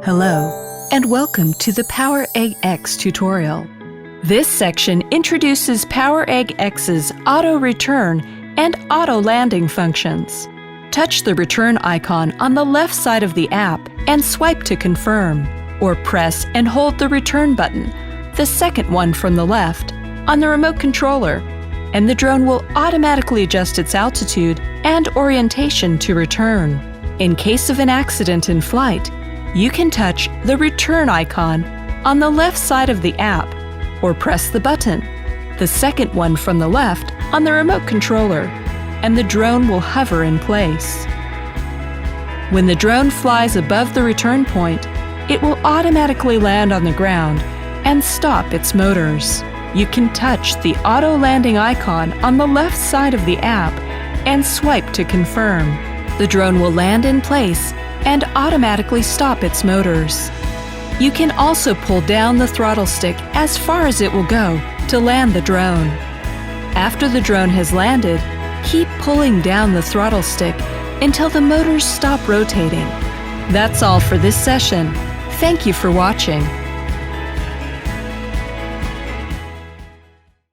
Hello, and welcome to the PowerEgg X tutorial. This section introduces PowerEgg X's auto return and auto landing functions. Touch the return icon on the left side of the app and swipe to confirm, or press and hold the return button, the second one from the left, on the remote controller, and the drone will automatically adjust its altitude and orientation to return. In case of an accident in flight, you can touch the return icon on the left side of the app or press the button, the second one from the left, on the remote controller, and the drone will hover in place. When the drone flies above the return point, it will automatically land on the ground and stop its motors. You can touch the auto landing icon on the left side of the app and swipe to confirm. The drone will land in place and automatically stop its motors. You can also pull down the throttle stick as far as it will go to land the drone. After the drone has landed, keep pulling down the throttle stick until the motors stop rotating. That's all for this session. Thank you for watching.